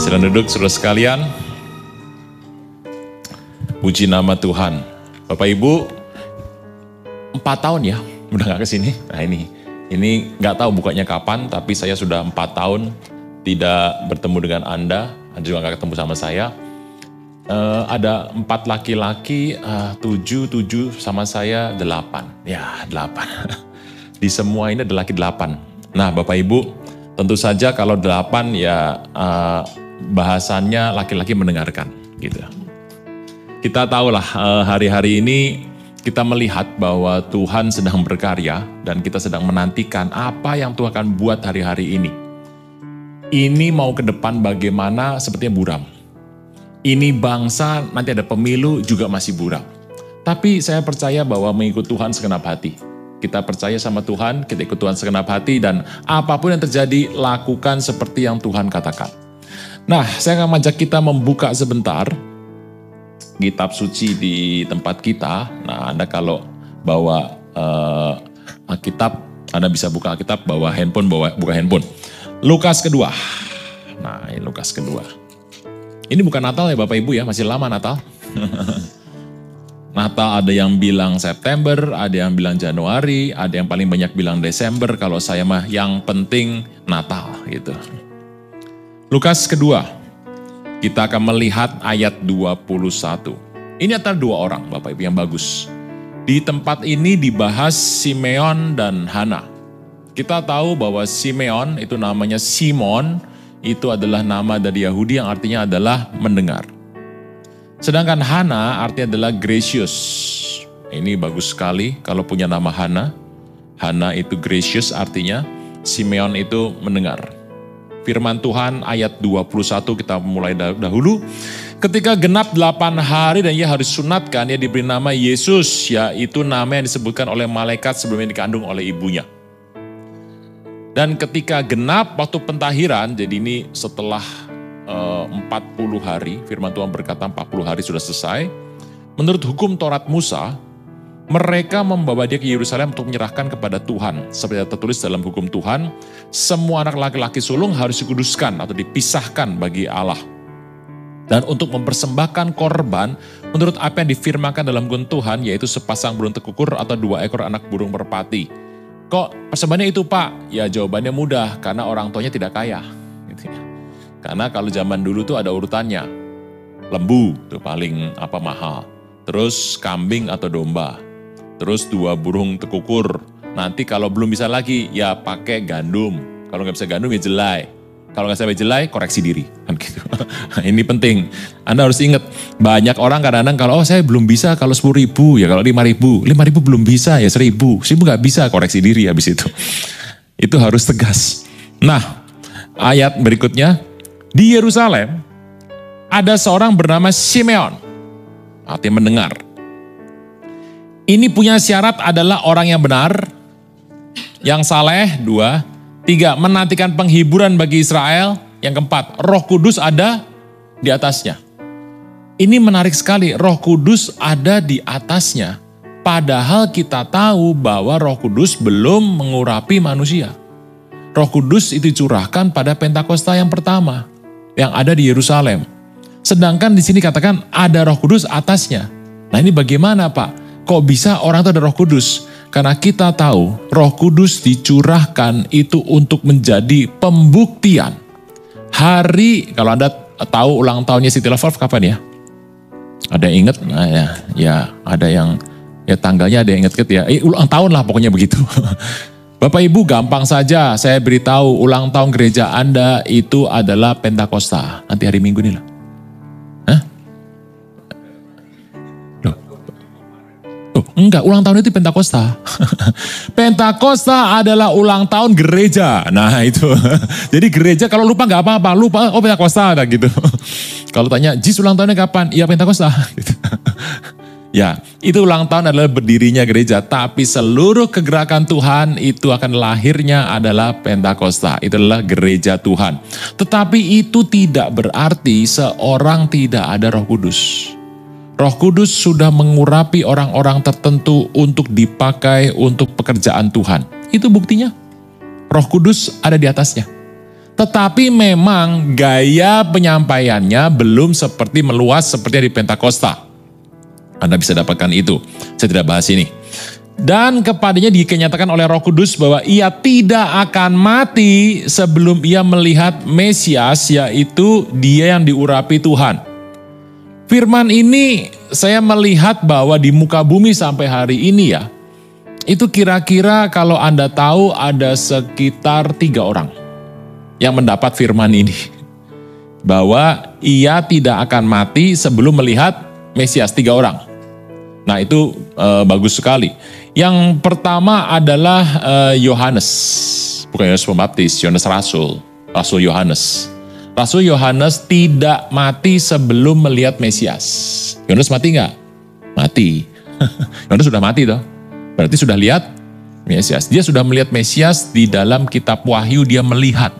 Silakan duduk saudara sekalian. Puji nama Tuhan. Bapak Ibu, 4 tahun ya, udah gak kesini. Nah ini gak tahu bukanya kapan, tapi saya sudah 4 tahun tidak bertemu dengan Anda juga gak ketemu sama saya. Ada 4 laki-laki, 7 sama saya 8. Ya 8. Di semua ini ada laki 8. Nah Bapak Ibu, tentu saja kalau 8 ya bahasannya laki-laki mendengarkan gitu. Kita tahulah hari-hari ini kita melihat bahwa Tuhan sedang berkarya dan kita sedang menantikan apa yang Tuhan akan buat hari-hari ini. Ini mau ke depan bagaimana sepertinya buram. Ini bangsa nanti ada pemilu juga masih buram. Tapi saya percaya bahwa mengikut Tuhan segenap hati. Kita percaya sama Tuhan, kita ikut Tuhan segenap hati dan apapun yang terjadi lakukan seperti yang Tuhan katakan. Nah, saya akan mengajak kita membuka sebentar kitab suci di tempat kita. Nah, Anda kalau bawa Alkitab, Anda bisa buka Alkitab, bawa handphone, buka handphone. Lukas kedua. Nah, ini Lukas kedua. Ini bukan Natal ya Bapak Ibu ya, masih lama Natal. Natal ada yang bilang September, ada yang bilang Januari, ada yang paling banyak bilang Desember. Kalau saya mah yang penting Natal gitu. Lukas kedua. Kita akan melihat ayat 21. Ini antara 2 orang Bapak Ibu yang bagus. Di tempat ini dibahas Simeon dan Hana. Kita tahu bahwa Simeon itu namanya Simon, itu adalah nama dari Yahudi yang artinya adalah mendengar. Sedangkan Hana artinya adalah gracious. Ini bagus sekali kalau punya nama Hana. Hana itu gracious artinya, Simeon itu mendengar. Firman Tuhan ayat 21 kita mulai dahulu. Ketika genap 8 hari dan ia harus sunatkan, ia diberi nama Yesus, yaitu nama yang disebutkan oleh malaikat sebelumnya dikandung oleh ibunya. Dan ketika genap waktu pentahiran, jadi ini setelah 40 hari, firman Tuhan berkata 40 hari sudah selesai. Menurut hukum Taurat Musa, mereka membawa dia ke Yerusalem untuk menyerahkan kepada Tuhan. Seperti tertulis dalam hukum Tuhan, semua anak laki-laki sulung harus dikuduskan atau dipisahkan bagi Allah. Dan untuk mempersembahkan korban, menurut apa yang difirmankan dalam hukum Tuhan, yaitu sepasang burung tekukur atau 2 ekor anak burung merpati. Kok persembahannya itu Pak? Ya jawabannya mudah, karena orang tuanya tidak kaya. Gitu ya. Karena kalau zaman dulu tuh ada urutannya. Lembu itu paling mahal. Terus kambing atau domba. Terus 2 burung tekukur. Nanti kalau belum bisa lagi, ya pakai gandum. Kalau nggak bisa gandum, ya jelai. Kalau nggak sampai jelai, koreksi diri. Kan gitu. Ini penting. Anda harus ingat, banyak orang kadang-kadang kalau, saya belum bisa kalau 10.000, ya kalau 5.000. 5.000 belum bisa, ya 1.000. 1.000 nggak bisa, koreksi diri habis itu. Itu harus tegas. Nah, ayat berikutnya, di Yerusalem, ada seorang bernama Simeon. Artinya mendengar. Ini punya syarat adalah orang yang benar, yang saleh, 2, 3, menantikan penghiburan bagi Israel, yang keempat, Roh Kudus ada di atasnya. Ini menarik sekali, Roh Kudus ada di atasnya, padahal kita tahu bahwa Roh Kudus belum mengurapi manusia. Roh Kudus itu dicurahkan pada Pentakosta yang pertama, yang ada di Yerusalem. Sedangkan di sini katakan ada Roh Kudus atasnya. Nah ini bagaimana Pak? Kok bisa orang itu ada Roh Kudus? Karena kita tahu Roh Kudus dicurahkan itu untuk menjadi pembuktian. Hari, kalau Anda tahu ulang tahunnya City Love kapan ya? Ada yang ingat? Nah ya ada yang, ya tanggalnya ada yang ingat ya. Ulang tahun lah pokoknya begitu. Bapak Ibu gampang saja saya beritahu ulang tahun gereja Anda itu adalah Pentakosta. Nanti hari Minggu nih lah. Enggak, ulang tahun itu Pentakosta. Pentakosta adalah ulang tahun gereja. Nah itu. Jadi gereja kalau lupa nggak apa-apa. Lupa, oh Pentakosta ada gitu. Kalau tanya, Jis ulang tahunnya kapan? Iya Pentakosta. Gitu. Ya, itu ulang tahun adalah berdirinya gereja. Tapi seluruh kegerakan Tuhan itu akan lahirnya adalah Pentakosta. Itu adalah gereja Tuhan. Tetapi itu tidak berarti seorang tidak ada Roh Kudus. Roh Kudus sudah mengurapi orang-orang tertentu untuk dipakai untuk pekerjaan Tuhan. Itu buktinya. Roh Kudus ada di atasnya. Tetapi memang gaya penyampaiannya belum seperti meluas seperti di Pentakosta. Anda bisa dapatkan itu. Saya tidak bahas ini. Dan kepadanya dikenyatakan oleh Roh Kudus bahwa ia tidak akan mati sebelum ia melihat Mesias, yaitu dia yang diurapi Tuhan. Firman ini saya melihat bahwa di muka bumi sampai hari ini ya, itu kira-kira kalau Anda tahu ada sekitar 3 orang yang mendapat firman ini. Bahwa ia tidak akan mati sebelum melihat Mesias, 3 orang. Nah itu bagus sekali. Yang pertama adalah Yohanes, bukan Yohanes Pembaptis, Yohanes Rasul Yohanes. Rasul Yohanes tidak mati sebelum melihat Mesias. Yohanes mati nggak? Mati. Yohanes sudah mati toh. Berarti sudah lihat Mesias. Dia sudah melihat Mesias di dalam kitab Wahyu, dia melihat.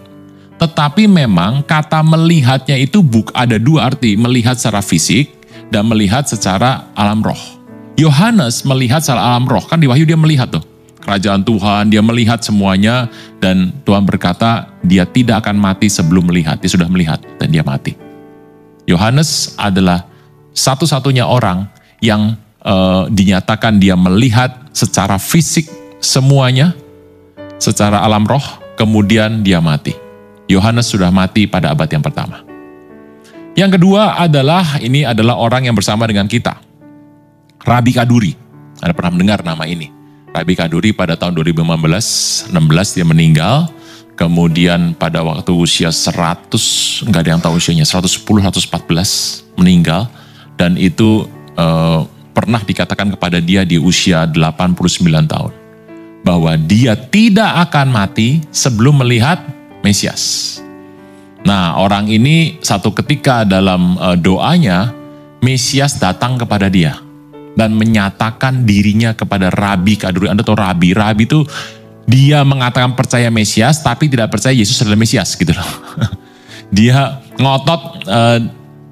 Tetapi memang kata melihatnya itu ada 2 arti, melihat secara fisik dan melihat secara alam roh. Yohanes melihat secara alam roh, kan di Wahyu dia melihat tuh. Kerajaan Tuhan, dia melihat semuanya dan Tuhan berkata dia tidak akan mati sebelum melihat. Dia sudah melihat dan dia mati. Yohanes adalah satu-satunya orang yang dinyatakan dia melihat secara fisik semuanya, secara alam roh, kemudian dia mati. Yohanes sudah mati pada abad yang pertama. Yang kedua adalah, ini adalah orang yang bersama dengan kita. Rabi Kaduri. Anda pernah mendengar nama ini. Rabi Kaduri pada tahun 2015-16 dia meninggal. Kemudian pada waktu usia 100, enggak ada yang tahu usianya, 110-114 meninggal. Dan itu pernah dikatakan kepada dia di usia 89 tahun. Bahwa dia tidak akan mati sebelum melihat Mesias. Nah orang ini satu ketika dalam doanya, Mesias datang kepada dia. Dan menyatakan dirinya kepada Rabi Kaduri. Anda tahu Rabi itu dia mengatakan percaya Mesias, tapi tidak percaya Yesus adalah Mesias gitu loh. Dia ngotot,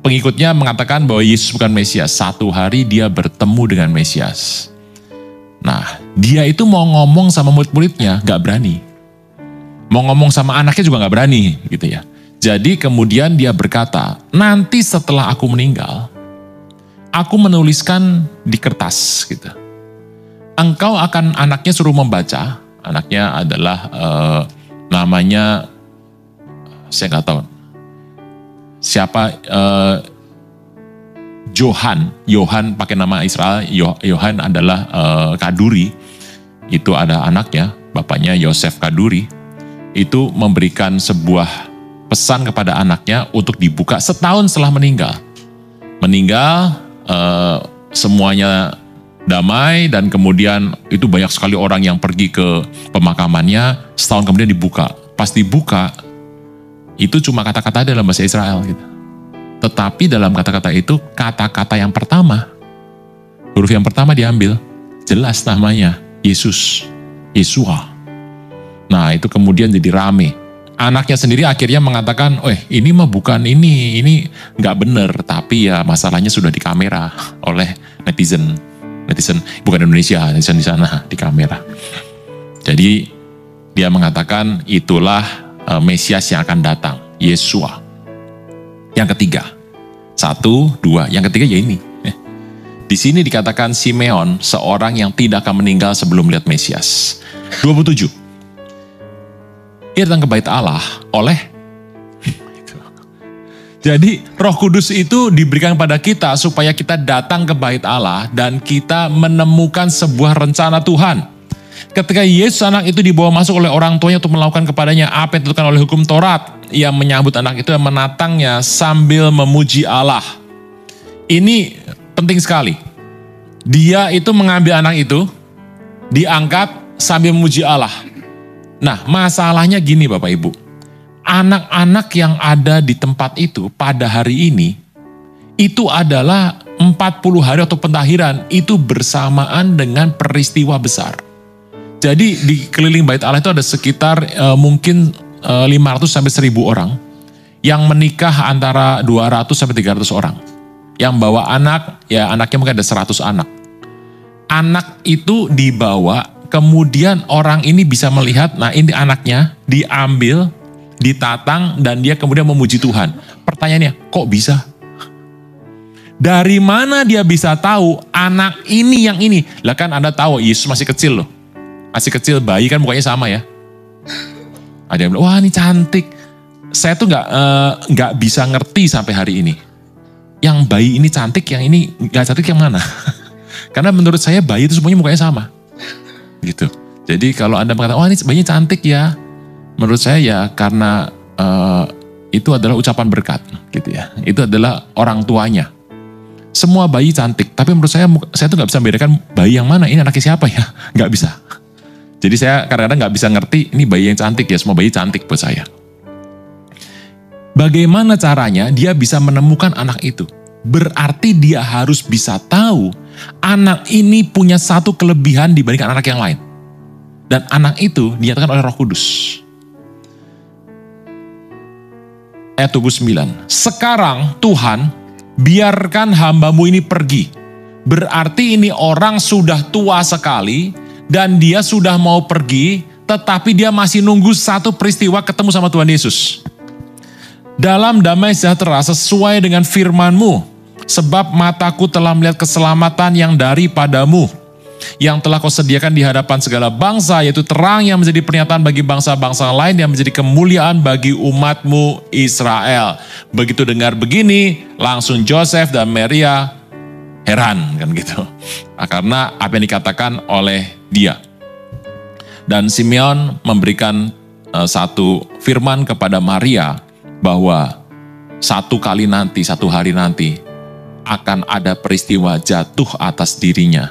pengikutnya mengatakan bahwa Yesus bukan Mesias. Satu hari dia bertemu dengan Mesias. Nah, dia itu mau ngomong sama murid-muridnya, gak berani. Mau ngomong sama anaknya juga gak berani gitu ya. Jadi kemudian dia berkata, nanti setelah aku meninggal, aku menuliskan di kertas gitu. Engkau akan anaknya suruh membaca. Anaknya adalah namanya saya nggak tahu siapa. Yohan pakai nama Israel. Yohan adalah Kaduri. Itu ada anaknya, bapaknya Yosef Kaduri. Itu memberikan sebuah pesan kepada anaknya untuk dibuka setahun setelah meninggal. Semuanya damai dan kemudian itu banyak sekali orang yang pergi ke pemakamannya. Setahun kemudian dibuka. Pas dibuka itu cuma kata-kata dalam bahasa Israel gitu. Tetapi dalam kata-kata itu kata-kata yang pertama, huruf yang pertama diambil, jelas namanya Yesus, Yesua. Nah itu kemudian jadi rame. Anaknya sendiri akhirnya mengatakan, ini mah bukan ini nggak bener, tapi ya masalahnya sudah di kamera oleh netizen bukan Indonesia, netizen di sana di kamera. Jadi dia mengatakan itulah Mesias yang akan datang, Yesua. Yang ketiga, 1, 2, yang ketiga ya ini. Di sini dikatakan Simeon seorang yang tidak akan meninggal sebelum melihat Mesias. 27. Ia datang ke bait Allah oleh. Jadi Roh Kudus itu diberikan pada kita supaya kita datang ke bait Allah dan kita menemukan sebuah rencana Tuhan. Ketika Yesus anak itu dibawa masuk oleh orang tuanya untuk melakukan kepadanya apa yang ditentukan oleh hukum Taurat, ia menyambut anak itu dan menatangnya sambil memuji Allah. Ini penting sekali. Dia itu mengambil anak itu, diangkat sambil memuji Allah. Nah, masalahnya gini Bapak Ibu. Anak-anak yang ada di tempat itu pada hari ini, itu adalah 40 hari atau pentahiran, itu bersamaan dengan peristiwa besar. Jadi di keliling bait Allah itu ada sekitar mungkin 500 sampai 1000 orang yang menikah antara 200 sampai 300 orang. Yang bawa anak, ya anaknya mungkin ada 100 anak. Anak itu dibawa, kemudian orang ini bisa melihat, nah ini anaknya diambil, ditatang, dan dia kemudian memuji Tuhan. Pertanyaannya, kok bisa? Dari mana dia bisa tahu anak ini yang ini? Lah kan Anda tahu Yesus masih kecil loh. Masih kecil, bayi kan mukanya sama ya. Ada yang bilang, wah ini cantik. Saya tuh nggak bisa ngerti sampai hari ini. Yang bayi ini cantik, yang ini nggak cantik yang mana? Karena menurut saya bayi itu semuanya mukanya sama. Gitu. Jadi kalau Anda mengatakan, wah ini bayinya cantik ya. Menurut saya ya karena itu adalah ucapan berkat. Gitu ya. Itu adalah orang tuanya. Semua bayi cantik, tapi menurut saya tuh nggak bisa membedakan bayi yang mana, ini anaknya siapa ya, nggak bisa. Jadi saya kadang-kadang nggak bisa ngerti, ini bayi yang cantik ya, semua bayi cantik buat saya. Bagaimana caranya dia bisa menemukan anak itu? Berarti dia harus bisa tahu anak ini punya satu kelebihan dibandingkan anak yang lain. Dan anak itu dinyatakan oleh Roh Kudus. Ayat 29. Sekarang Tuhan, biarkan hambamu ini pergi. Berarti ini orang sudah tua sekali dan dia sudah mau pergi, tetapi dia masih nunggu satu peristiwa ketemu sama Tuhan Yesus. Dalam damai sejahtera sesuai dengan firman-Mu, sebab mataku telah melihat keselamatan yang daripadamu, yang telah kau sediakan di hadapan segala bangsa, yaitu terang yang menjadi pernyataan bagi bangsa-bangsa lain, yang menjadi kemuliaan bagi umat-Mu Israel. Begitu dengar begini, langsung Joseph dan Maria heran kan gitu. Karena apa yang dikatakan oleh dia. Dan Simeon memberikan satu firman kepada Maria bahwa satu hari nanti akan ada peristiwa jatuh atas dirinya,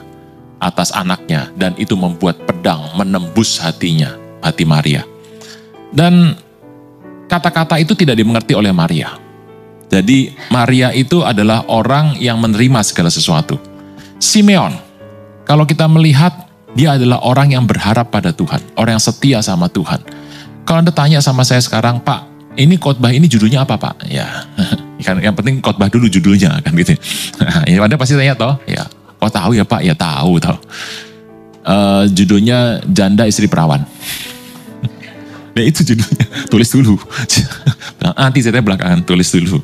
atas anaknya, dan itu membuat pedang menembus hatinya, hati Maria. Dan kata-kata itu tidak dimengerti oleh Maria. Jadi Maria itu adalah orang yang menerima segala sesuatu. Simeon, kalau kita melihat, dia adalah orang yang berharap pada Tuhan, orang yang setia sama Tuhan. Kalau Anda tanya sama saya sekarang, Pak, ini khotbah ini judulnya apa Pak? Ya, kan yang penting khotbah dulu judulnya kan gitu. Ya, Anda pasti tanya toh, ya. Oh tahu ya Pak, ya tahu. Judulnya Janda Istri Perawan. Ya itu judulnya, tulis dulu. Nanti saya belakangan, tulis dulu.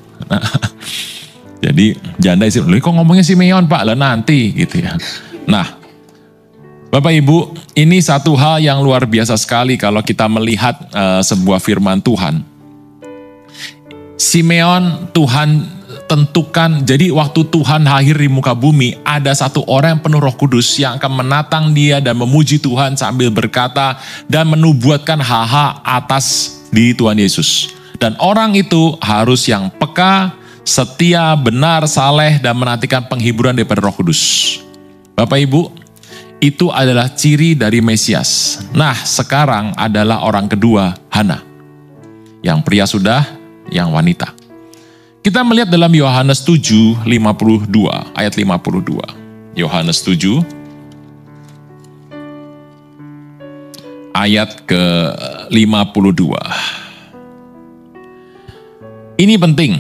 Jadi janda istri, kok ngomongnya Simeon Pak? Lah nanti gitu ya. Nah, Bapak Ibu, ini satu hal yang luar biasa sekali kalau kita melihat sebuah firman Tuhan. Simeon Tuhan tentukan, jadi waktu Tuhan lahir di muka bumi, ada satu orang yang penuh Roh Kudus yang akan menatang dia dan memuji Tuhan sambil berkata dan menubuatkan hal-hal atas diri Tuhan Yesus. Dan orang itu harus yang peka, setia, benar, saleh, dan menantikan penghiburan daripada Roh Kudus. Bapak Ibu, itu adalah ciri dari Mesias. Nah, sekarang adalah orang kedua, Hana. Yang pria sudah, yang wanita. Kita melihat dalam Yohanes 7, 52, ayat 52. Yohanes 7, ayat ke-52. Ini penting.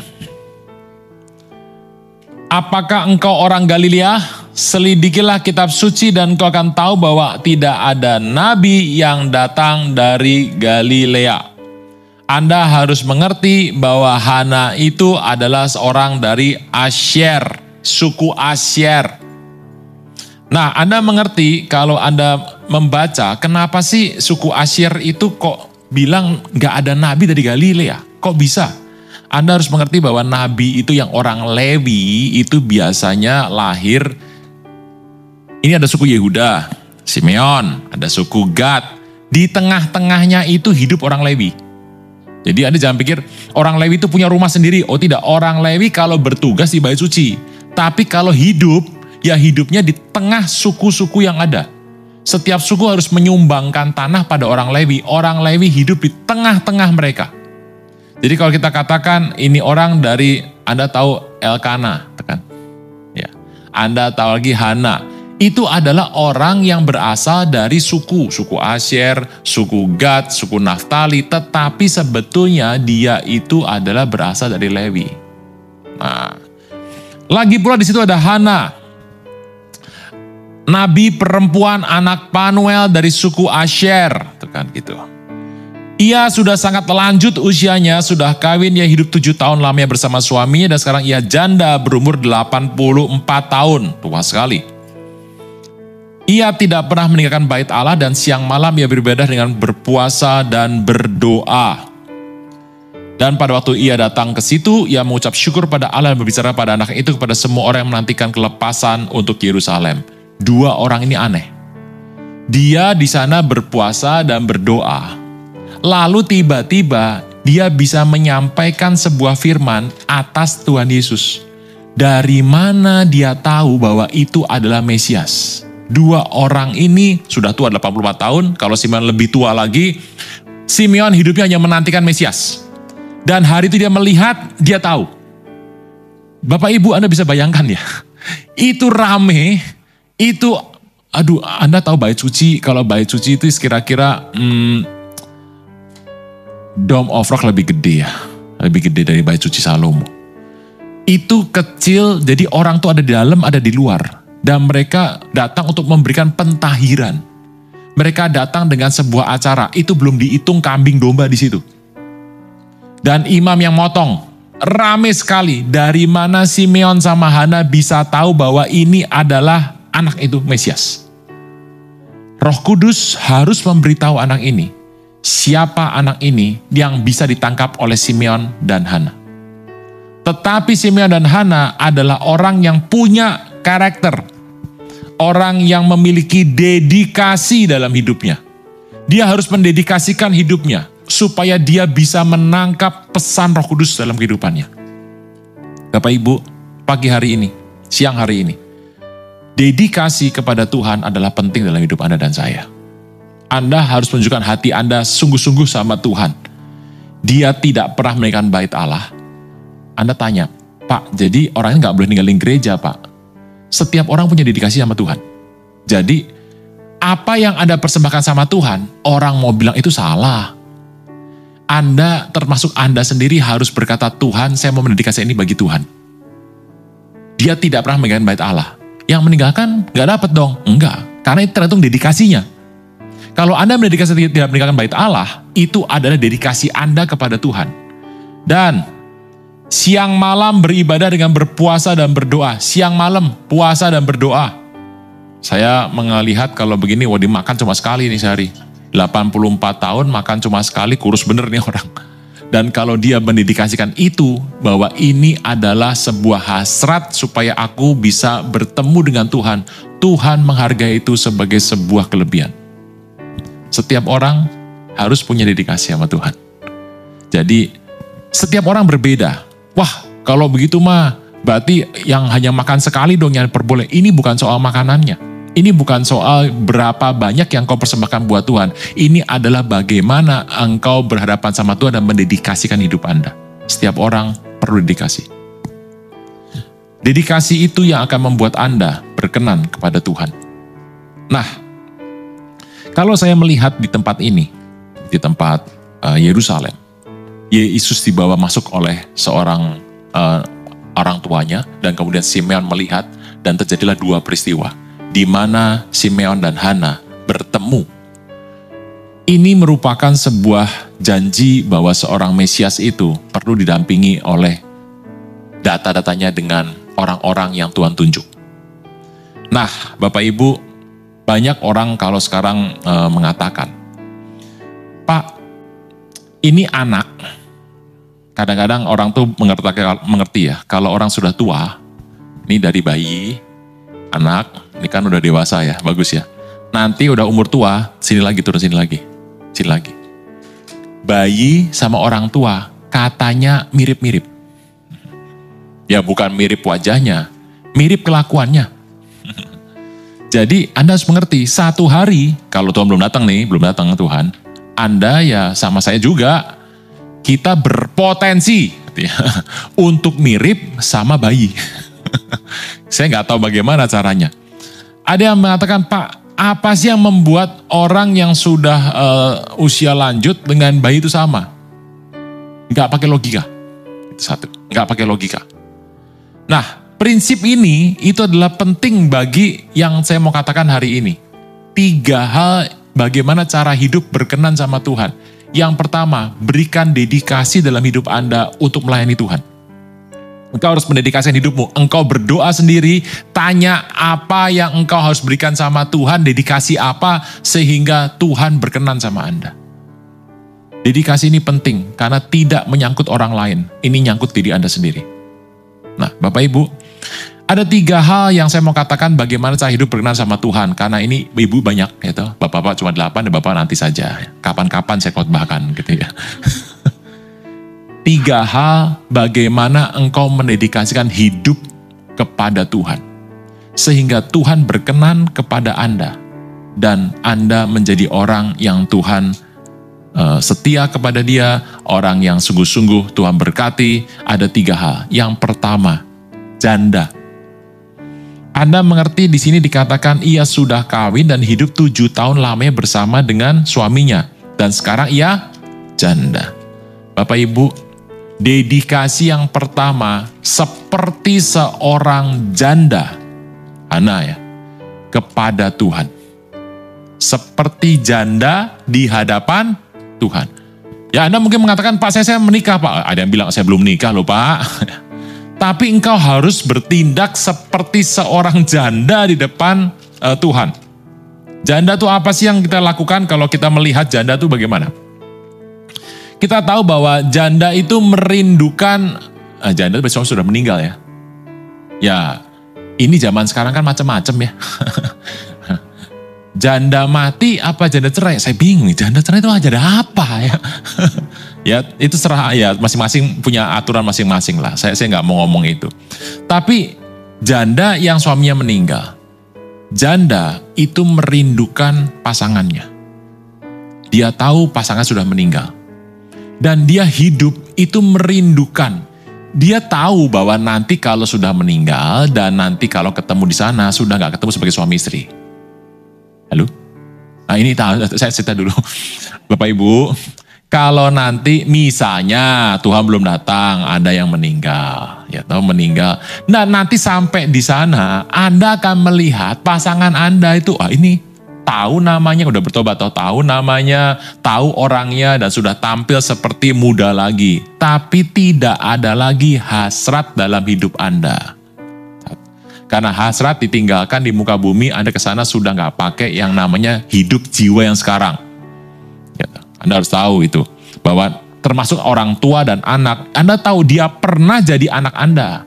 Apakah engkau orang Galilea? Selidikilah kitab suci dan engkau akan tahu bahwa tidak ada nabi yang datang dari Galilea. Anda harus mengerti bahwa Hana itu adalah seorang dari Asyer, suku Asyer. Nah, Anda mengerti kalau Anda membaca, kenapa sih suku Asyer itu kok bilang gak ada nabi dari Galilea? Kok bisa? Anda harus mengerti bahwa nabi itu yang orang Lewi itu biasanya lahir. Ini ada suku Yehuda, Simeon, ada suku Gad. Di tengah-tengahnya itu hidup orang Lewi. Jadi Anda jangan pikir orang Lewi itu punya rumah sendiri. Oh tidak, orang Lewi kalau bertugas di bait suci. Tapi kalau hidup, ya hidupnya di tengah suku-suku yang ada. Setiap suku harus menyumbangkan tanah pada orang Lewi. Orang Lewi hidup di tengah-tengah mereka. Jadi kalau kita katakan ini orang dari, Anda tahu Elkana, kan? Ya. Anda tahu lagi Hana. Itu adalah orang yang berasal dari suku Asyer, suku Gad, suku Naftali, tetapi sebetulnya dia itu adalah berasal dari Lewi. Nah, lagi pula di situ ada Hana, nabi perempuan anak Panuel dari suku Asyer, kan gitu. Ia sudah sangat lanjut usianya, sudah kawin, ia hidup 7 tahun lamanya bersama suaminya, dan sekarang ia janda berumur 84 tahun, tua sekali. Ia tidak pernah meninggalkan bait Allah, dan siang malam ia beribadah dengan berpuasa dan berdoa. Dan pada waktu ia datang ke situ, ia mengucap syukur pada Allah dan berbicara pada anak itu kepada semua orang yang menantikan kelepasan untuk Yerusalem. 2 orang ini aneh. Dia di sana berpuasa dan berdoa. Lalu tiba-tiba dia bisa menyampaikan sebuah firman atas Tuhan Yesus. Dari mana dia tahu bahwa itu adalah Mesias? 2 orang ini sudah tua 84 tahun, kalau Simeon lebih tua lagi, Simeon hidupnya hanya menantikan Mesias. Dan hari itu dia melihat, dia tahu. Bapak Ibu, Anda bisa bayangkan ya, itu rame, itu, Anda tahu bait suci, kalau bait suci itu kira-kira, Dome of Rock lebih gede ya, lebih gede dari bait suci Salomo. Itu kecil, jadi orang tuh ada di dalam, ada di luar. Dan mereka datang untuk memberikan pentahiran. Mereka datang dengan sebuah acara, itu belum dihitung kambing domba di situ. Dan imam yang motong, rame sekali. Dari mana Simeon sama Hana bisa tahu bahwa ini adalah anak itu Mesias? Roh Kudus harus memberitahu anak ini, siapa anak ini yang bisa ditangkap oleh Simeon dan Hana. Tetapi Simeon dan Hana adalah orang yang punya karakter. Orang yang memiliki dedikasi dalam hidupnya. Dia harus mendedikasikan hidupnya supaya dia bisa menangkap pesan Roh Kudus dalam kehidupannya. Bapak Ibu, pagi hari ini, siang hari ini, dedikasi kepada Tuhan adalah penting dalam hidup Anda dan saya. Anda harus menunjukkan hati Anda sungguh-sungguh sama Tuhan. Dia tidak pernah meninggalkan bait Allah. Anda tanya, Pak, jadi orangnya nggak boleh ninggalin gereja, Pak. Setiap orang punya dedikasi sama Tuhan. Jadi, apa yang Anda persembahkan sama Tuhan, orang mau bilang itu salah. Anda, termasuk Anda sendiri harus berkata, Tuhan, saya mau mendedikasi ini bagi Tuhan. Dia tidak pernah meninggalkan bait Allah. Yang meninggalkan, nggak dapat dong. Enggak, karena itu tergantung dedikasinya. Kalau Anda mendedikasi tidak meninggalkan bait Allah, itu adalah dedikasi Anda kepada Tuhan. Dan siang malam beribadah dengan berpuasa dan berdoa. Siang malam puasa dan berdoa. Saya melihat kalau begini, wah dimakan cuma sekali nih sehari. 84 tahun makan cuma sekali, kurus bener nih orang. Dan kalau dia mendedikasikan itu, bahwa ini adalah sebuah hasrat supaya aku bisa bertemu dengan Tuhan. Tuhan menghargai itu sebagai sebuah kelebihan. Setiap orang harus punya dedikasi sama Tuhan. Jadi setiap orang berbeda. Wah, kalau begitu mah berarti yang hanya makan sekali dong yang perboleh. Ini bukan soal makanannya. Ini bukan soal berapa banyak yang kau persembahkan buat Tuhan. Ini adalah bagaimana engkau berhadapan sama Tuhan dan mendedikasikan hidup Anda. Setiap orang perlu dedikasi. Dedikasi itu yang akan membuat Anda berkenan kepada Tuhan. Nah, kalau saya melihat di tempat ini, di tempat Yerusalem, Yesus dibawa masuk oleh seorang orang tuanya, dan kemudian Simeon melihat, dan terjadilah 2 peristiwa, di mana Simeon dan Hana bertemu. Ini merupakan sebuah janji bahwa seorang Mesias itu perlu didampingi oleh data-datanya dengan orang-orang yang Tuhan tunjuk. Nah, Bapak Ibu, banyak orang kalau sekarang mengatakan, Pak, ini anak. Kadang-kadang orang tuh mengerti ya, kalau orang sudah tua, ini dari bayi, anak, ini kan udah dewasa ya, bagus ya. Nanti udah umur tua, sini lagi, turun sini lagi, sini lagi. Bayi sama orang tua, katanya mirip-mirip. Ya bukan mirip wajahnya, mirip kelakuannya. Jadi Anda harus mengerti, satu hari, kalau Tuhan belum datang nih, belum datang Tuhan, Anda ya sama saya juga, kita berpotensi untuk mirip sama bayi. Saya nggak tahu bagaimana caranya. Ada yang mengatakan, Pak, apa sih yang membuat orang yang sudah usia lanjut dengan bayi itu sama? Nggak pakai logika. Itu satu, nggak pakai logika. Nah, prinsip ini itu adalah penting bagi yang saya mau katakan hari ini. 3 hal bagaimana cara hidup berkenan sama Tuhan. Yang pertama, berikan dedikasi dalam hidup Anda untuk melayani Tuhan. Engkau harus mendedikasikan hidupmu. Engkau berdoa sendiri, tanya apa yang engkau harus berikan sama Tuhan, dedikasi apa sehingga Tuhan berkenan sama Anda. Dedikasi ini penting karena tidak menyangkut orang lain. Ini nyangkut diri Anda sendiri. Nah, Bapak Ibu, ada 3 hal yang saya mau katakan bagaimana cara hidup berkenan sama Tuhan. Karena ini Ibu banyak, gitu. Bapak-bapak cuma 8, dan Bapak nanti saja. Kapan-kapan saya khotbahkan, gitu ya. 3 hal bagaimana engkau mendedikasikan hidup kepada Tuhan. Sehingga Tuhan berkenan kepada Anda. Dan Anda menjadi orang yang Tuhan setia kepada Dia, orang yang sungguh-sungguh Tuhan berkati. Ada 3 hal. Yang pertama, janda. Anda mengerti di sini dikatakan ia sudah kawin dan hidup 7 tahun lamanya bersama dengan suaminya. Dan sekarang ia janda. Bapak Ibu, dedikasi yang pertama seperti seorang janda, Hana ya, kepada Tuhan. Seperti janda di hadapan Tuhan. Ya Anda mungkin mengatakan, Pak saya menikah Pak. Ada yang bilang saya belum nikah loh Pak. Tapi engkau harus bertindak seperti seorang janda di depan Tuhan. Janda itu apa sih yang kita lakukan kalau kita melihat janda itu bagaimana? Kita tahu bahwa janda itu merindukan, janda itu biasanya sudah meninggal ya. Ya, ini zaman sekarang kan macam-macam ya. Janda mati apa janda cerai? Saya bingung nih, janda cerai itu janda apa ya? Ya, itu serah ya, masing-masing punya aturan masing-masing lah. Saya nggak mau ngomong itu. Tapi janda yang suaminya meninggal, janda itu merindukan pasangannya. Dia tahu pasangan sudah meninggal. Dan dia hidup itu merindukan. Dia tahu bahwa nanti kalau sudah meninggal dan nanti kalau ketemu di sana sudah nggak ketemu sebagai suami istri. Halo? Nah ini saya cerita dulu. Bapak Ibu, kalau nanti misalnya Tuhan belum datang, ada yang meninggal, ya tahu meninggal. Nah nanti sampai di sana, Anda akan melihat pasangan Anda itu, ini tahu namanya, udah bertobat, tahu namanya, tahu orangnya, dan sudah tampil seperti muda lagi. Tapi tidak ada lagi hasrat dalam hidup Anda. Karena hasrat ditinggalkan di muka bumi, Anda ke sana sudah nggak pakai yang namanya hidup jiwa yang sekarang. Anda harus tahu itu, bahwa termasuk orang tua dan anak, Anda tahu dia pernah jadi anak Anda.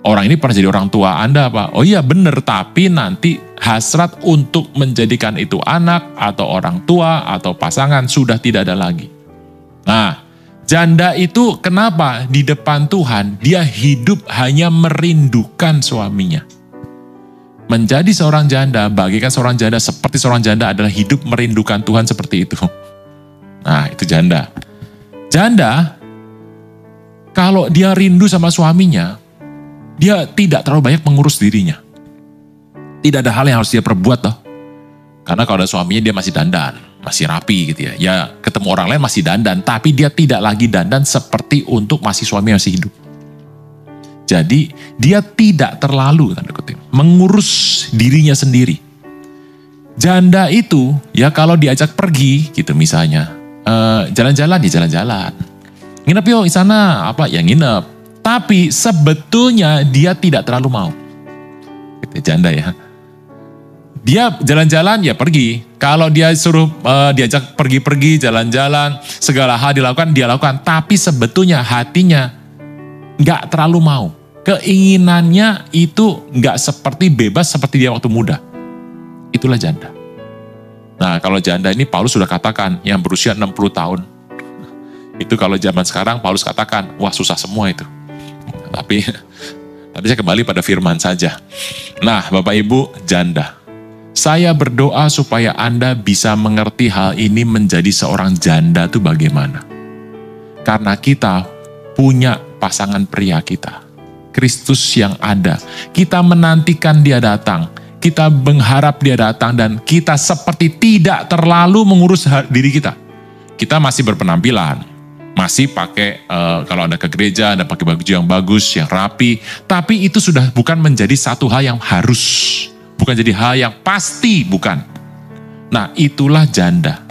Orang ini pernah jadi orang tua Anda, Pak. Oh iya benar, tapi nanti hasrat untuk menjadikan itu anak atau orang tua atau pasangan sudah tidak ada lagi. Nah, janda itu kenapa di depan Tuhan dia hidup hanya merindukan suaminya. Menjadi seorang janda, bagikan seorang janda seperti seorang janda adalah hidup merindukan Tuhan seperti itu. Nah, itu janda. Janda, kalau dia rindu sama suaminya, dia tidak terlalu banyak mengurus dirinya. Tidak ada hal yang harus dia perbuat loh. Karena kalau ada suaminya dia masih dandan, masih rapi gitu ya. Ya ketemu orang lain masih dandan, tapi dia tidak lagi dandan seperti untuk masih suami masih hidup. Jadi dia tidak terlalu tanda kutip mengurus dirinya sendiri. Janda itu ya kalau diajak pergi gitu misalnya, jalan-jalan ya jalan-jalan. Nginep yuk di sana, apa ya nginep. Tapi sebetulnya dia tidak terlalu mau. Gitu, janda ya. Dia jalan-jalan ya pergi. Kalau dia suruh diajak pergi-pergi, jalan-jalan, segala hal dilakukan, dia lakukan. Tapi sebetulnya hatinya nggak terlalu mau. Keinginannya itu nggak seperti bebas seperti dia waktu muda. Itulah janda. Nah kalau janda ini Paulus sudah katakan yang berusia 60 tahun. Itu kalau zaman sekarang Paulus katakan, wah susah semua itu. Tapi saya kembali pada firman saja. Nah Bapak Ibu janda. Saya berdoa supaya Anda bisa mengerti hal ini menjadi seorang janda itu bagaimana. Karena kita punya pasangan pria kita. Kristus yang ada. Kita menantikan dia datang. Kita mengharap dia datang dan kita seperti tidak terlalu mengurus diri kita. Kita masih berpenampilan. Masih pakai, kalau Anda ke gereja, Anda pakai baju yang bagus, yang rapi. Tapi itu sudah bukan menjadi satu hal yang harus. Bukan jadi hal yang pasti, bukan. Nah itulah janda.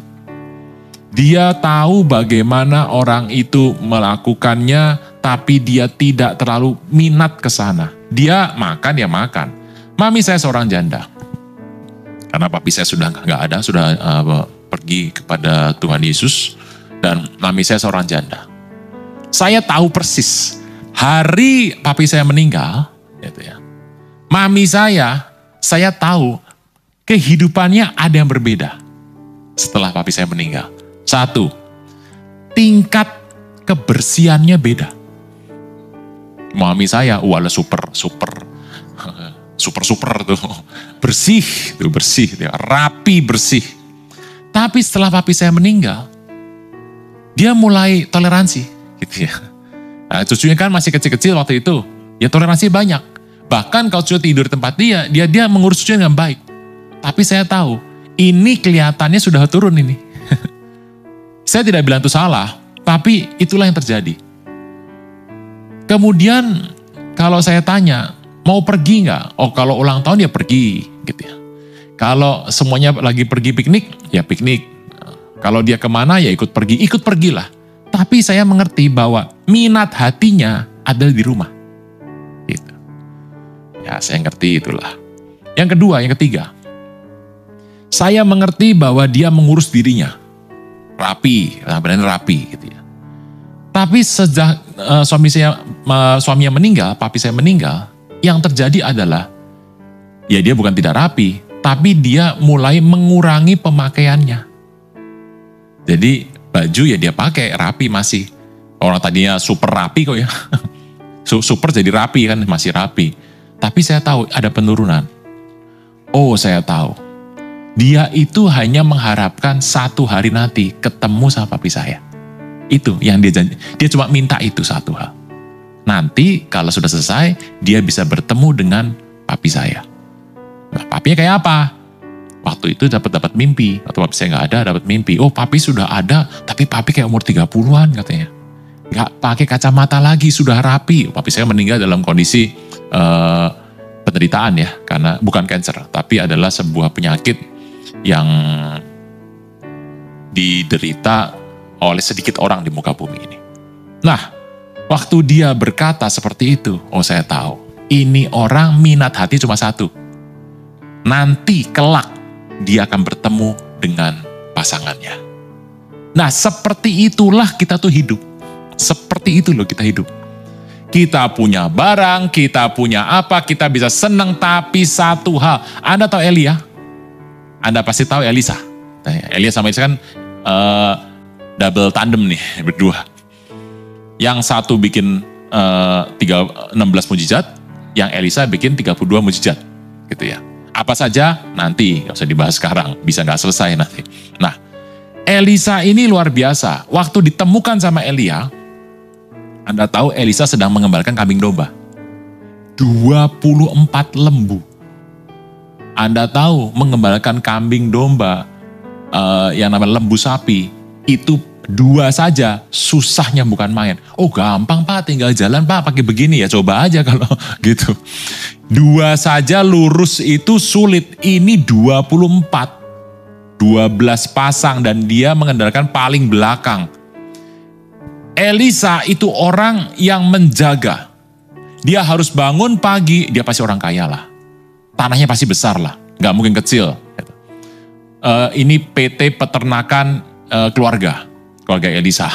Dia tahu bagaimana orang itu melakukannya, tapi dia tidak terlalu minat ke sana. Dia makan, ya makan. Mami saya seorang janda. Karena papi saya sudah nggak ada, sudah pergi kepada Tuhan Yesus. Dan mami saya seorang janda. Saya tahu persis, hari papi saya meninggal, gitu ya. Mami saya tahu kehidupannya ada yang berbeda setelah papi saya meninggal. Satu, tingkat kebersihannya beda. Mami saya, super tuh, bersih, rapi bersih. Tapi setelah papi saya meninggal, dia mulai toleransi, gitu ya. Nah, cucunya kan masih kecil-kecil waktu itu, ya toleransi banyak. Bahkan kalau cucu tidur di tempat dia mengurus cucunya dengan baik. Tapi saya tahu, ini kelihatannya sudah turun ini. Saya tidak bilang itu salah, tapi itulah yang terjadi. Kemudian kalau saya tanya, mau pergi nggak? Oh, kalau ulang tahun ya pergi, gitu ya. Kalau semuanya lagi pergi piknik, ya piknik. Kalau dia kemana ya ikut pergilah. Tapi saya mengerti bahwa minat hatinya ada di rumah. Gitu. Ya, saya ngerti itulah. Yang ketiga, saya mengerti bahwa dia mengurus dirinya. Rapi gitu ya. Tapi sejak suaminya meninggal, papi saya meninggal, yang terjadi adalah, ya dia bukan tidak rapi, tapi dia mulai mengurangi pemakaiannya. Jadi baju ya dia pakai rapi masih. Orang tadinya super rapi kok ya. Super jadi rapi kan, masih rapi. Tapi saya tahu ada penurunan. Oh, saya tahu. Dia itu hanya mengharapkan satu hari nanti ketemu sama papi saya. Itu yang dia janji. Dia cuma minta itu satu hal. Nanti kalau sudah selesai, dia bisa bertemu dengan papi saya. Nah, papinya kayak apa? Waktu itu dapat mimpi. Waktu papi saya nggak ada, dapat mimpi. Oh, papi sudah ada, tapi papi kayak umur 30-an katanya. Nggak pakai kacamata lagi, sudah rapi. Papi saya meninggal dalam kondisi penderitaan ya, karena bukan cancer, tapi adalah sebuah penyakit yang diderita oleh sedikit orang di muka bumi ini. Nah, waktu dia berkata seperti itu, oh saya tahu, ini orang minat hati cuma satu. Nanti kelak dia akan bertemu dengan pasangannya. Nah, seperti itulah kita tuh hidup. Seperti itu loh kita hidup. Kita punya barang, kita punya apa, kita bisa senang, tapi satu hal. Anda tahu Elia? Anda pasti tahu Elisa. Elia sama Elisa kan double tandem nih, berdua. Yang satu bikin 16 mujizat, yang Elisa bikin 32 mujizat. Gitu ya. Apa saja? Nanti, gak usah dibahas sekarang. Bisa gak selesai nanti. Nah, Elisa ini luar biasa. Waktu ditemukan sama Elia, Anda tahu Elisa sedang mengembalakan kambing domba. 24 lembu. Anda tahu mengembalakan kambing domba yang namanya lembu sapi, itu 2 saja susahnya bukan main. Oh gampang Pak, tinggal jalan Pak pakai begini ya, coba aja kalau gitu. 2 saja lurus itu sulit, ini 24. 12 pasang dan dia mengendalikan paling belakang. Elisa itu orang yang menjaga. Dia harus bangun pagi, dia pasti orang kaya lah. Tanahnya pasti besar lah, nggak mungkin kecil. Ini PT peternakan keluarga Elisa,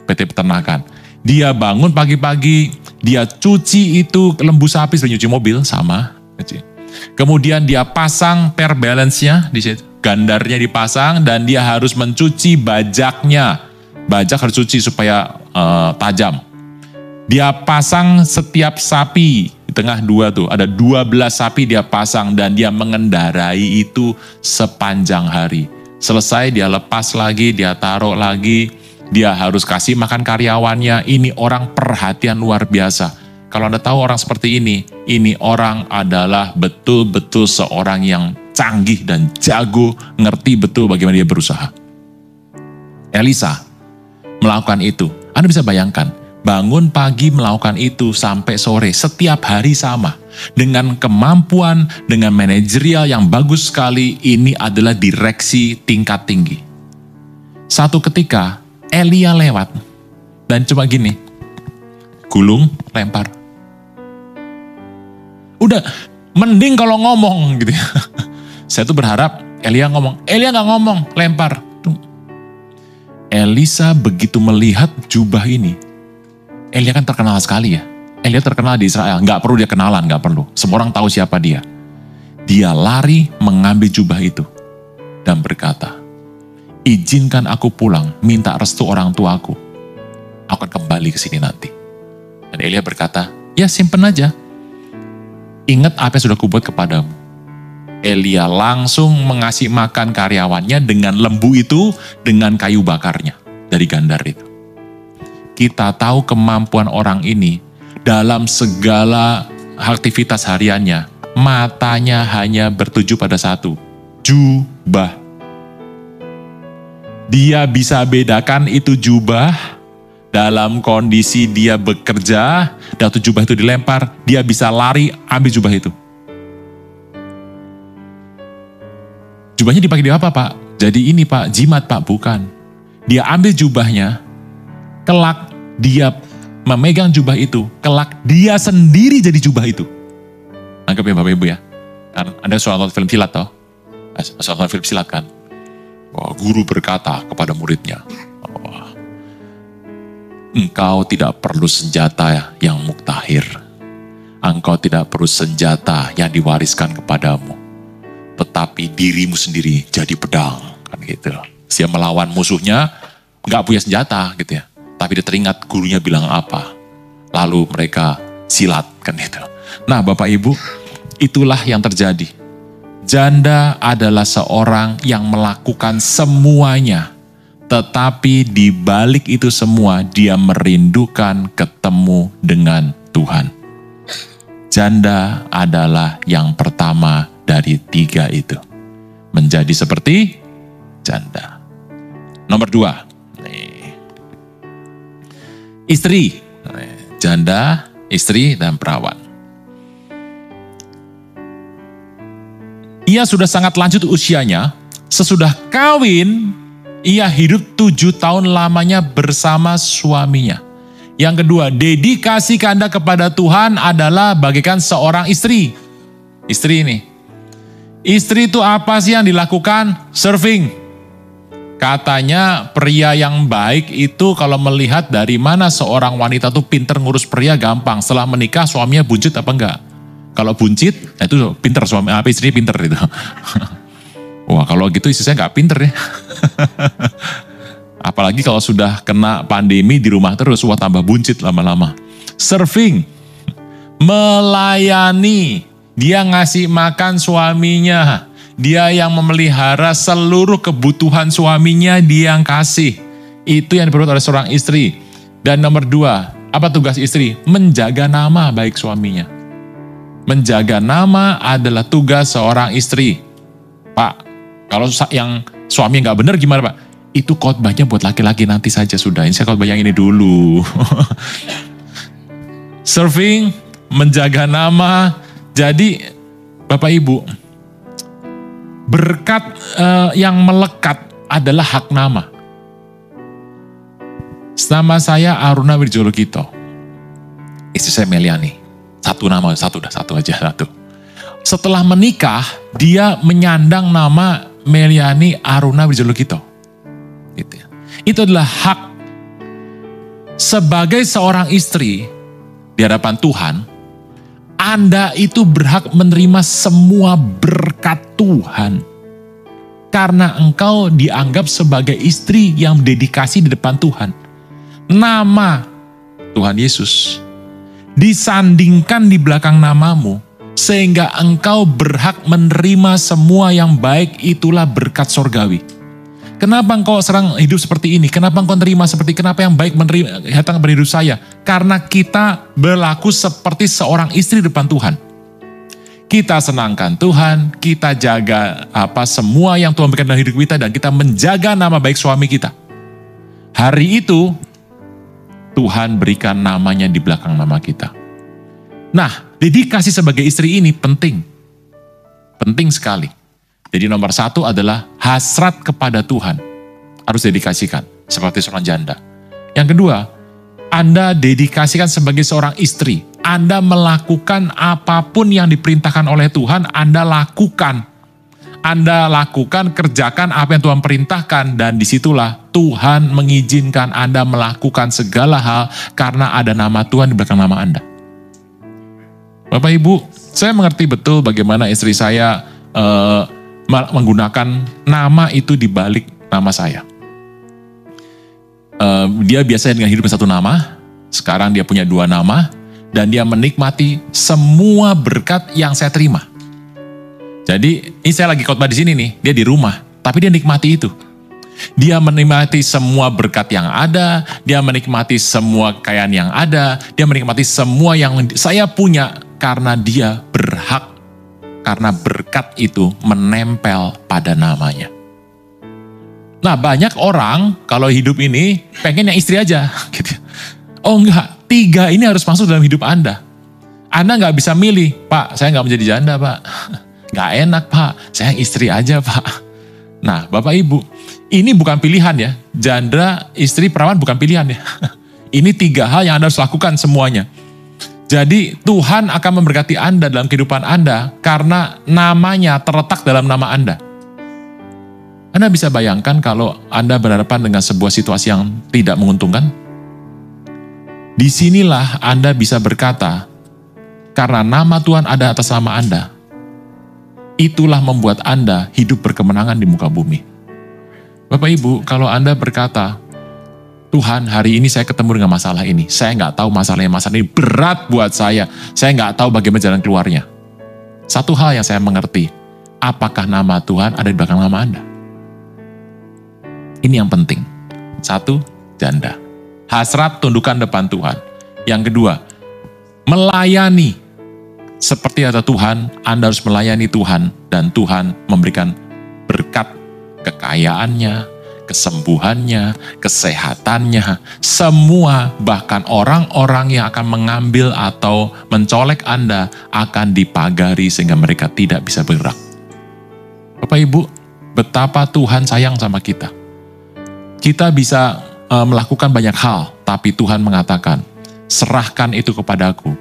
PT peternakan. Dia bangun pagi-pagi, dia cuci itu lembu sapi seperti nyuci mobil sama. Kemudian dia pasang pair balance-nya di situ, gandarnya dipasang dan dia harus mencuci bajaknya. Bajak harus cuci supaya tajam. Dia pasang setiap sapi. Di tengah 2 tuh, ada 12 sapi dia pasang dan dia mengendarai itu sepanjang hari. Selesai dia lepas lagi, dia taruh lagi, dia harus kasih makan karyawannya. Ini orang perhatian luar biasa. Kalau Anda tahu orang seperti ini orang adalah betul-betul seorang yang canggih dan jago, ngerti betul bagaimana dia berusaha. Elisa melakukan itu. Anda bisa bayangkan, bangun pagi melakukan itu sampai sore, setiap hari sama. Dengan kemampuan, dengan manajerial yang bagus sekali, ini adalah direksi tingkat tinggi. Satu ketika Elia lewat dan cuma gini, gulung, lempar. Udah, mending kalau ngomong gitu ya. Saya tuh berharap Elia ngomong, Elia gak ngomong, lempar. Elisa begitu melihat jubah ini, Elia kan terkenal sekali ya. Elia terkenal di Israel, gak perlu dia kenalan, gak perlu. Semua orang tahu siapa dia. Dia lari mengambil jubah itu dan berkata, izinkan aku pulang, minta restu orang tuaku. Aku akan kembali ke sini nanti. Dan Elia berkata, ya simpen aja. Ingat apa yang sudah kubuat kepadamu. Elia langsung mengasih makan karyawannya dengan lembu itu, dengan kayu bakarnya dari gandar itu. Kita tahu kemampuan orang ini dalam segala aktivitas hariannya, matanya hanya bertuju pada satu, jubah. Dia bisa bedakan itu jubah dalam kondisi dia bekerja, dan jubah itu dilempar, dia bisa lari ambil jubah itu. Jubahnya dipakai di apa, Pak? Jadi ini, Pak, jimat, Pak, bukan. Dia ambil jubahnya, kelak dia memegang jubah itu, kelak dia sendiri jadi jubah itu. Anggap ya Bapak Ibu ya. Kan ada soal film silat toh? Soal film silat kan? Wah, guru berkata kepada muridnya, engkau tidak perlu senjata yang muktahir. Engkau tidak perlu senjata yang diwariskan kepadamu. Tetapi dirimu sendiri jadi pedang, kan gitu. Dia melawan musuhnya, nggak punya senjata gitu ya. Tapi dia teringat gurunya bilang apa. Lalu mereka silat, kan gitu. Nah Bapak Ibu, itulah yang terjadi. Janda adalah seorang yang melakukan semuanya. Tetapi di balik itu semua, dia merindukan ketemu dengan Tuhan. Janda adalah yang pertama dari tiga itu. Menjadi seperti janda. Nomor 2. Istri. Janda, istri, dan perawan. Ia sudah sangat lanjut usianya. Sesudah kawin, ia hidup 7 tahun lamanya bersama suaminya. Yang kedua, dedikasi Anda kepada Tuhan adalah bagaikan seorang istri. Istri ini. Istri itu apa sih yang dilakukan? Serving. Katanya pria yang baik itu kalau melihat dari mana seorang wanita tuh pinter ngurus pria gampang. Setelah menikah suaminya buncit apa enggak? Kalau buncit, itu pinter suami, apa istrinya pinter itu. Wah kalau gitu istri saya nggak pinter ya. Apalagi kalau sudah kena pandemi di rumah terus, wah tambah buncit lama-lama. Serving, melayani, dia ngasih makan suaminya, dia yang memelihara seluruh kebutuhan suaminya, dia yang kasih. Itu yang diperbuat oleh seorang istri. Dan nomor 2, apa tugas istri? Menjaga nama baik suaminya. Menjaga nama adalah tugas seorang istri. Pak, kalau yang suami nggak benar gimana Pak? Itu khotbahnya buat laki-laki nanti saja sudah. Ini saya khotbah yang ini dulu. Serving, menjaga nama. Jadi Bapak Ibu, berkat yang melekat adalah hak nama. Nama saya Aruna Wirjologito. Istri saya Meliani. Satu aja. Setelah menikah, dia menyandang nama Meliani Aruna Wirjologito. Gitu ya. Itu adalah hak sebagai seorang istri di hadapan Tuhan. Anda itu berhak menerima semua berkat Tuhan. Karena engkau dianggap sebagai istri yang dedikasi di depan Tuhan. Nama Tuhan Yesus disandingkan di belakang namamu. Sehingga engkau berhak menerima semua yang baik, itulah berkat sorgawi. Kenapa engkau serang hidup seperti ini? Kenapa engkau terima seperti kenapa yang baik datang berhidup saya? Karena kita berlaku seperti seorang istri di depan Tuhan. Kita senangkan Tuhan, kita jaga semua yang Tuhan berikan dalam hidup kita dan kita menjaga nama baik suami kita. Hari itu Tuhan berikan namanya di belakang nama kita. Nah, dedikasi sebagai istri ini penting. Penting sekali. Jadi nomor 1 adalah hasrat kepada Tuhan. harus dedikasikan seperti seorang janda. Yang kedua, Anda dedikasikan sebagai seorang istri. Anda melakukan apapun yang diperintahkan oleh Tuhan, Anda lakukan. Anda lakukan, kerjakan apa yang Tuhan perintahkan, dan disitulah Tuhan mengizinkan Anda melakukan segala hal karena ada nama Tuhan di belakang nama Anda. Bapak Ibu, saya mengerti betul bagaimana istri saya menggunakan nama itu di balik nama saya. Dia biasanya dengan hidup satu nama, sekarang dia punya 2 nama, dan dia menikmati semua berkat yang saya terima. Jadi, ini saya lagi khotbah di sini nih, dia di rumah, tapi dia nikmati itu. Dia menikmati semua berkat yang ada, dia menikmati semua kekayaan yang ada, dia menikmati semua yang saya punya karena dia berhak, karena berkat itu menempel pada namanya. Nah, banyak orang kalau hidup ini pengen yang istri aja. Gitu. Oh enggak, 3 ini harus masuk dalam hidup Anda. Anda nggak bisa milih, Pak, saya nggak menjadi janda, Pak. Nggak enak, Pak, saya istri aja, Pak. Nah, Bapak Ibu, ini bukan pilihan ya. Janda, istri, perawan bukan pilihan ya. Ini 3 hal yang Anda harus lakukan semuanya. Jadi Tuhan akan memberkati Anda dalam kehidupan Anda karena namanya terletak dalam nama Anda. Anda bisa bayangkan kalau Anda berhadapan dengan sebuah situasi yang tidak menguntungkan? Disinilah Anda bisa berkata, karena nama Tuhan ada atas nama Anda, itulah membuat Anda hidup berkemenangan di muka bumi. Bapak Ibu, kalau Anda berkata, Tuhan, hari ini saya ketemu dengan masalah ini. Saya nggak tahu masalah ini berat buat saya nggak tahu bagaimana jalan keluarnya. Satu hal yang saya mengerti, apakah nama Tuhan ada di belakang nama Anda? Ini yang penting. 1, janda. Hasrat tundukkan depan Tuhan. Yang kedua, melayani. Seperti kata Tuhan, Anda harus melayani Tuhan, dan Tuhan memberikan berkat kekayaannya, kesembuhannya, kesehatannya, semua, bahkan orang-orang yang akan mengambil atau mencolek Anda akan dipagari sehingga mereka tidak bisa bergerak. Bapak Ibu, betapa Tuhan sayang sama kita. Kita bisa melakukan banyak hal, tapi Tuhan mengatakan, serahkan itu kepadaku.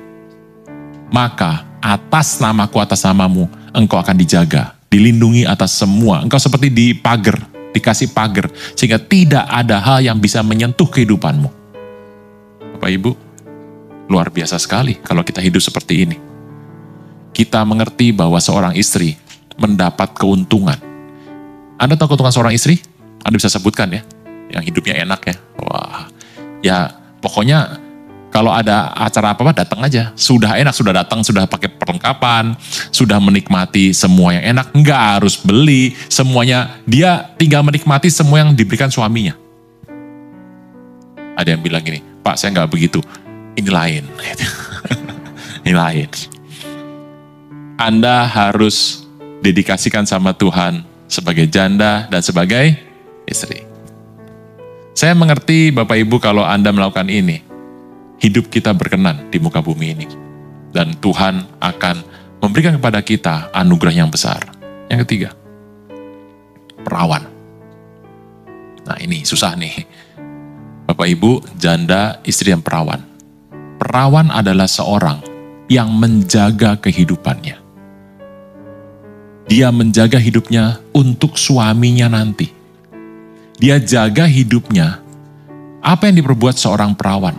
Maka atas namaku, atas namamu, engkau akan dijaga, dilindungi atas semua. Engkau seperti dikasih pagar, sehingga tidak ada hal yang bisa menyentuh kehidupanmu. Bapak Ibu, luar biasa sekali kalau kita hidup seperti ini. Kita mengerti bahwa seorang istri mendapat keuntungan. Anda tahu keuntungan seorang istri? Anda bisa sebutkan ya, yang hidupnya enak ya. Wah, ya pokoknya kalau ada acara apa-apa datang aja. Sudah enak, sudah datang, sudah pakai perlengkapan, sudah menikmati semua yang enak, nggak harus beli semuanya. Dia tinggal menikmati semua yang diberikan suaminya. Ada yang bilang gini, Pak, saya nggak begitu. Ini lain. Ini lain. Anda harus dedikasikan sama Tuhan sebagai janda dan sebagai istri. Saya mengerti Bapak Ibu kalau Anda melakukan ini, hidup kita berkenan di muka bumi ini. Dan Tuhan akan memberikan kepada kita anugerah yang besar. Yang ketiga, perawan. Nah ini susah nih. Bapak Ibu, janda, istri yang perawan. Perawan adalah seorang yang menjaga kehidupannya. Dia menjaga hidupnya untuk suaminya nanti. Dia jaga hidupnya. Apa yang diperbuat seorang perawan?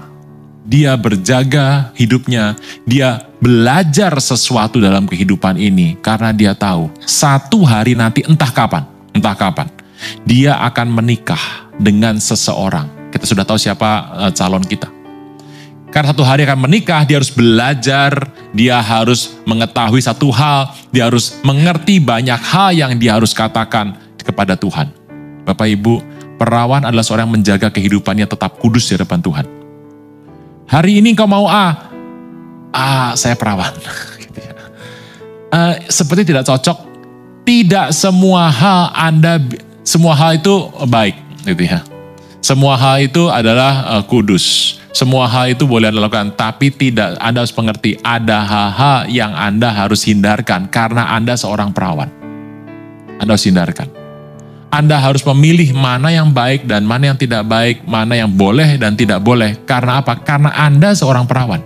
Dia berjaga hidupnya, dia belajar sesuatu dalam kehidupan ini karena dia tahu satu hari nanti entah kapan, dia akan menikah dengan seseorang. Kita sudah tahu siapa calon kita. Karena satu hari akan menikah, dia harus belajar, dia harus mengetahui satu hal, dia harus mengerti banyak hal yang dia harus katakan kepada Tuhan. Bapak Ibu, perawan adalah seorang yang menjaga kehidupannya tetap kudus di hadapan Tuhan. Hari ini kau mau A? Saya perawan. Seperti tidak cocok. Tidak semua hal itu baik. Gitu ya. Semua hal itu adalah kudus. Semua hal itu boleh Anda lakukan. Tapi tidak, Anda harus mengerti. Ada hal-hal yang Anda harus hindarkan. Karena Anda seorang perawan. Anda harus hindarkan. Anda harus memilih mana yang baik dan mana yang tidak baik, mana yang boleh dan tidak boleh. Karena apa? Karena Anda seorang perawan.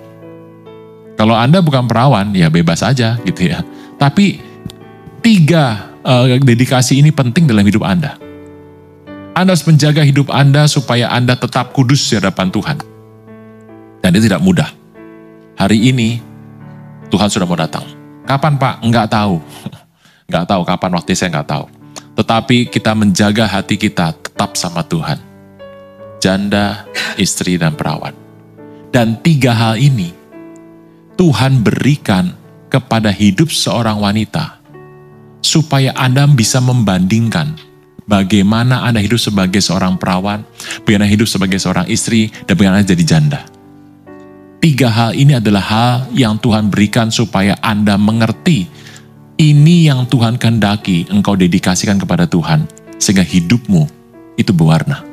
Kalau Anda bukan perawan, ya bebas aja gitu ya. Tapi 3 dedikasi ini penting dalam hidup Anda. Anda harus menjaga hidup Anda supaya Anda tetap kudus di hadapan Tuhan. Dan itu tidak mudah. Hari ini Tuhan sudah mau datang. Kapan Pak? Enggak tahu. Enggak tahu kapan waktu, saya enggak tahu. Tetapi kita menjaga hati kita tetap sama Tuhan. Janda, istri, dan perawan. Dan 3 hal ini Tuhan berikan kepada hidup seorang wanita. Supaya Anda bisa membandingkan bagaimana Anda hidup sebagai seorang perawan, bagaimana hidup sebagai seorang istri, dan bagaimana jadi janda. 3 hal ini adalah hal yang Tuhan berikan supaya Anda mengerti. Ini yang Tuhan kehendaki engkau dedikasikan kepada Tuhan. Sehingga hidupmu itu berwarna.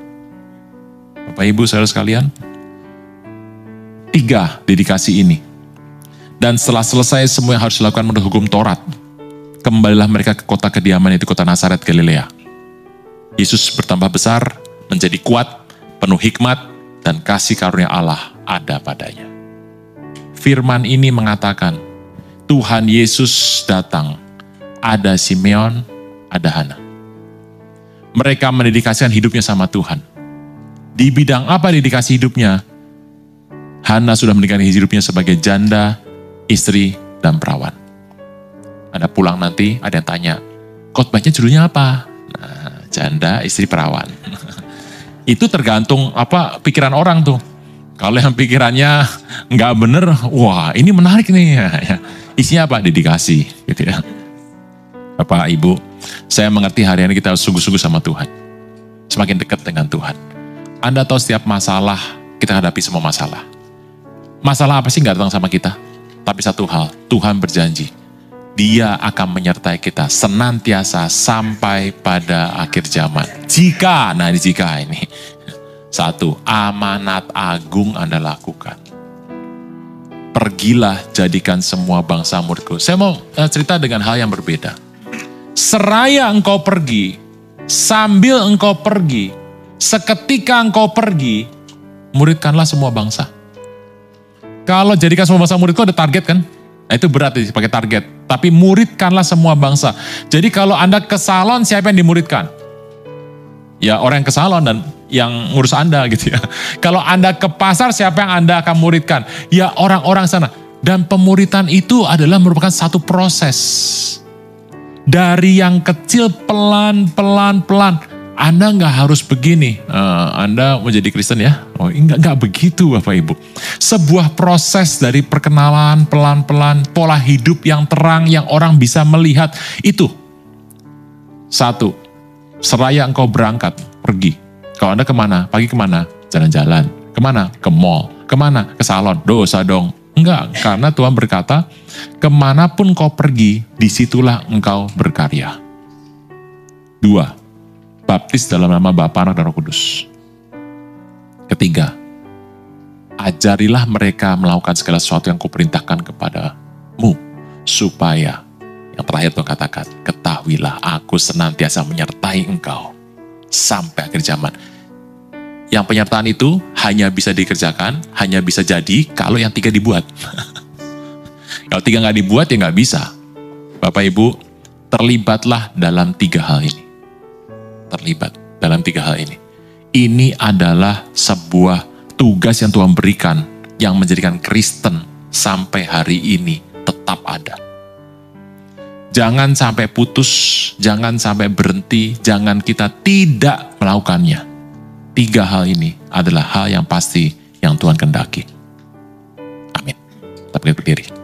Bapak Ibu saudara sekalian. 3 dedikasi ini. Dan setelah selesai semua yang harus dilakukan menurut hukum Taurat. Kembalilah mereka ke kota kediaman, yaitu kota Nazaret Galilea. Yesus bertambah besar, menjadi kuat, penuh hikmat, dan kasih karunia Allah ada padanya. Firman ini mengatakan, Tuhan Yesus datang, ada Simeon, ada Hana. Mereka mendedikasikan hidupnya sama Tuhan. Di bidang apa dedikasi hidupnya? Hana sudah mendedikasikan hidupnya sebagai janda, istri, dan perawan. Ada pulang nanti, ada yang tanya, khotbahnya judulnya apa? Nah, janda, istri, perawan. Itu tergantung pikiran orang tuh. Kalau yang pikirannya nggak bener, wah ini menarik nih. Isinya apa? Dedikasi. Gitu ya. Bapak, Ibu, saya mengerti hari ini kita harus sungguh-sungguh sama Tuhan. Semakin dekat dengan Tuhan. Anda tahu setiap masalah, kita hadapi semua masalah. Masalah apa sih nggak datang sama kita? Tapi satu hal, Tuhan berjanji. Dia akan menyertai kita senantiasa sampai pada akhir zaman. Jika, jika ini. 1, amanat agung Anda lakukan. Pergilah jadikan semua bangsa muridku. Saya mau cerita dengan hal yang berbeda. Seraya engkau pergi, sambil engkau pergi, seketika engkau pergi, muridkanlah semua bangsa. Kalau jadikan semua bangsa muridku ada target kan? Nah, itu berat sih pakai target. Tapi muridkanlah semua bangsa. Jadi kalau Anda ke salon, siapa yang dimuridkan? Ya orang yang ke salon dan yang ngurus Anda gitu ya. Kalau Anda ke pasar, siapa yang Anda akan muridkan? Ya orang-orang sana. Dan pemuridan itu adalah merupakan satu proses. Dari yang kecil pelan-pelan. Anda nggak harus begini. Anda mau jadi Kristen ya? Oh nggak begitu Bapak Ibu. Sebuah proses dari perkenalan pelan-pelan, pola hidup yang terang, yang orang bisa melihat. Itu. 1. Seraya engkau berangkat, pergi. Kalau Anda kemana? Pagi kemana? Jalan-jalan. Kemana? Ke mall. Kemana? Ke salon. Dosa dong. Enggak, karena Tuhan berkata, kemanapun kau pergi, disitulah engkau berkarya. 2. Baptis dalam nama Bapa, Anak, dan Roh Kudus. 3. Ajarilah mereka melakukan segala sesuatu yang kuperintahkan kepadamu, supaya yang terakhir Tuhan katakan, ketahuilah aku senantiasa menyertai engkau sampai akhir zaman. Yang penyertaan itu hanya bisa dikerjakan, hanya bisa jadi kalau yang 3 dibuat. Kalau 3 nggak dibuat ya nggak bisa. Bapak Ibu, terlibatlah dalam 3 hal ini. Terlibat dalam 3 hal ini. Ini adalah sebuah tugas yang Tuhan berikan yang menjadikan Kristen sampai hari ini tetap ada. Jangan sampai putus, jangan sampai berhenti, jangan kita tidak melakukannya. 3 hal ini adalah hal yang pasti yang Tuhan kehendaki. Amin. Kita berdiri.